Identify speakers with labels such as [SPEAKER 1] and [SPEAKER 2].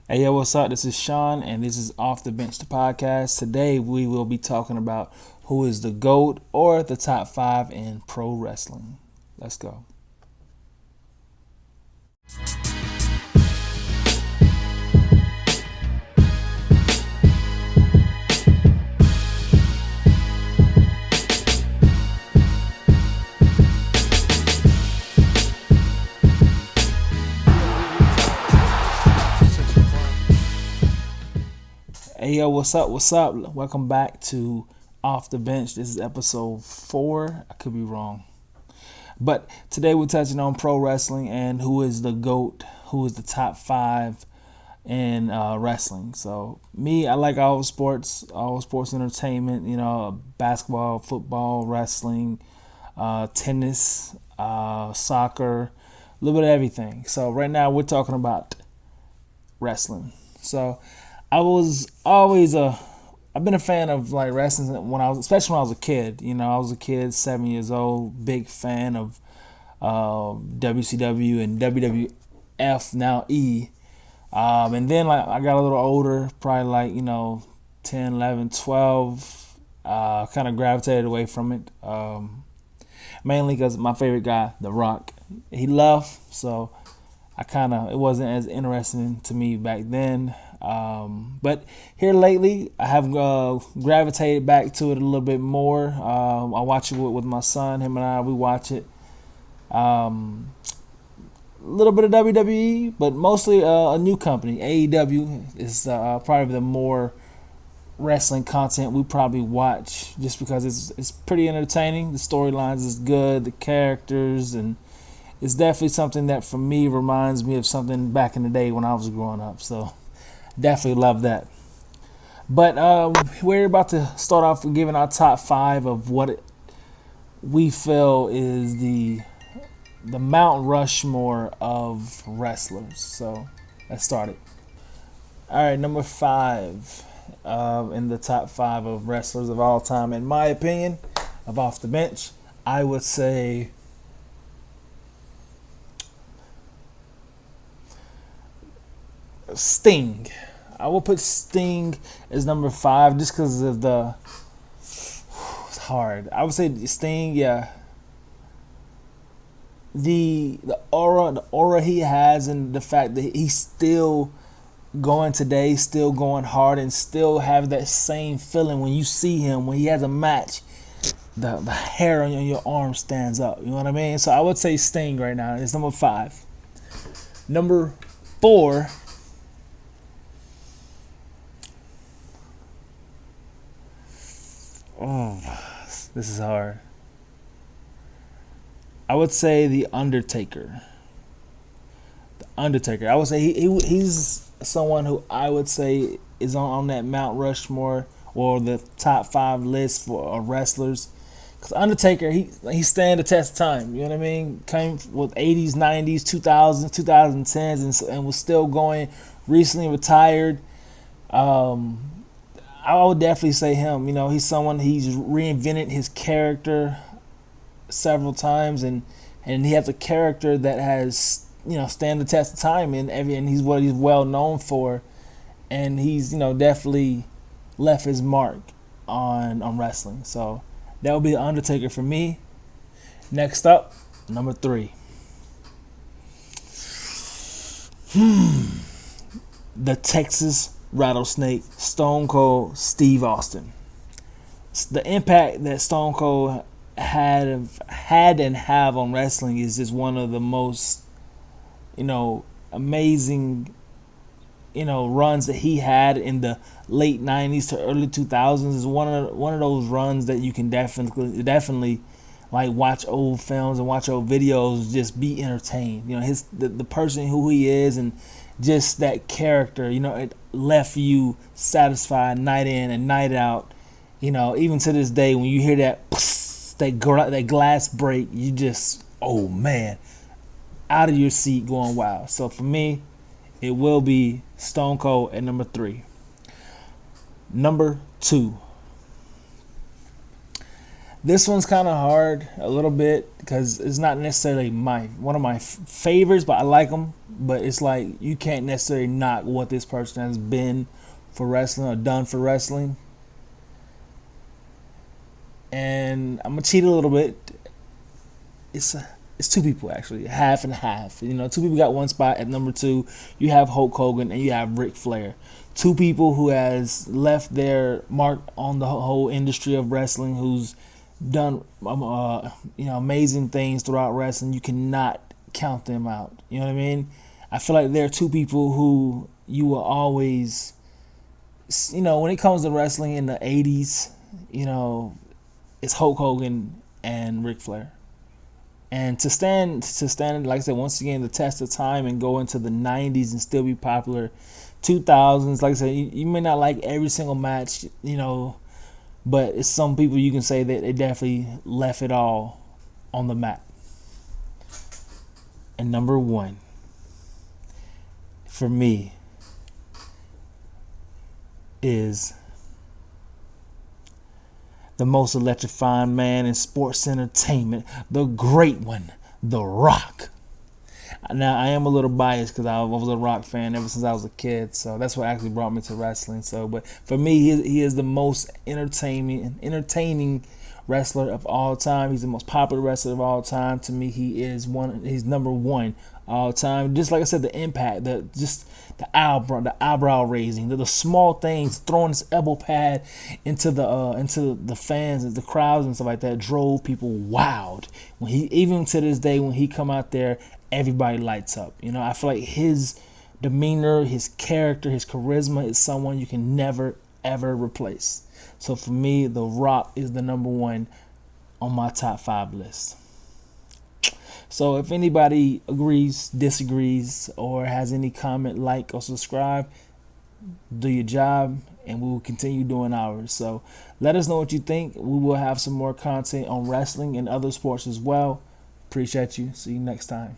[SPEAKER 1] Hey, yo, what's up? This is Sean, and this is Off the Bench, the podcast. Today, we will be talking about who is the GOAT or the top five in pro wrestling. Let's go. Hey, yo, what's up? What's up? Welcome back to Off the Bench. This is episode 4. I could be wrong. But today, we're touching on pro wrestling and who is the GOAT, who is the top five in wrestling. So me, I like all sports entertainment, basketball, football, wrestling, tennis, soccer, a little bit of everything. So right now we're talking about wrestling. So I've been a fan of like wrestling especially when I was a kid. I was a kid, 7 years old, big fan of WCW and WWF, now E. And then like I got a little older, probably like 10, 11, 12. Kind of gravitated away from it, mainly because my favorite guy, The Rock, he left, so it wasn't as interesting to me back then. But here lately, I have gravitated back to it a little bit more. I watch it with my son. Him and we watch it. A little bit of WWE, but mostly a new company. AEW is probably the more wrestling content we probably watch, just because it's pretty entertaining. The storylines is good, the characters, and it's definitely something that for me reminds me of something back in the day when I was growing up. So definitely love that. But we're about to start off with giving our top five of what we feel is the Mount Rushmore of wrestlers. So let's start it. All right, number 5 in the top 5 of wrestlers of all time, in my opinion, of Off the Bench, I would say Sting. I will put Sting as number 5 just because of it's hard. I would say Sting, yeah. The aura he has, and the fact that he's still going today, still going hard, and still have that same feeling when you see him when he has a match. The hair on your arm stands up. You know what I mean? So I would say Sting right now. It's number 5. Number 4. Oh, this is hard. I would say The Undertaker. The Undertaker. I would say he's someone who I would say is on that Mount Rushmore or the top 5 list for wrestlers. Because Undertaker, he stand the test of time. You know what I mean? Came with 80s, 90s, 2000s, 2010s, and was still going. Recently retired. I would definitely say him. He's reinvented his character several times, and he has a character that has stand the test of time, and he's what he's well known for, and he's definitely left his mark on wrestling. So that would be the Undertaker for me. Next up, number 3. The Texas Rattlesnake, Stone Cold Steve Austin. The impact that Stone Cold had and have on wrestling is just one of the most amazing runs that he had in the late 90s to early 2000s. Is one of those runs that you can definitely like watch old films and watch old videos, just be entertained. The person who he is, and just that character, it left you satisfied night in and night out. Even to this day, when you hear that glass break, you just, oh man, out of your seat going wild. So for me, it will be Stone Cold at number 3. Number 2. This one's kind of hard a little bit because it's not necessarily my one of my favorites, but I like them. But it's like you can't necessarily knock what this person has been for wrestling or done for wrestling. And I'm gonna cheat a little bit. It's two people actually, half and half. You know, two people got one spot at number two. You have Hulk Hogan and you have Ric Flair. Two people who has left their mark on the whole industry of wrestling, who's done amazing things throughout wrestling. You cannot count them out. You know what I mean? I feel like there are two people who you will always, when it comes to wrestling in the 80s, it's Hulk Hogan and Ric Flair. And to stand, like I said, once again, the test of time and go into the 90s and still be popular. 2000s, like I said, you may not like every single match, but it's some people you can say that they definitely left it all on the map. And number one, for me, is the most electrifying man in sports entertainment, the great one, The Rock. Now, I am a little biased because I was a Rock fan ever since I was a kid, so that's what actually brought me to wrestling. So, but for me, he is the most entertaining wrestler of all time. He's the most popular wrestler of all time. To me, he's number one all time. Just like I said, the impact, the eyebrow raising, the small things, throwing his elbow pad into the fans and the crowds and stuff like that drove people wild. When he, even to this day, when he come out there, everybody lights up. I feel like his demeanor, his character, his charisma is someone you can never ever replace. So for me, The Rock is the number one on my top 5 list. So if anybody agrees, disagrees, or has any comment, like or subscribe, do your job, and we will continue doing ours. So let us know what you think. We will have some more content on wrestling and other sports as well. Appreciate you. See you next time.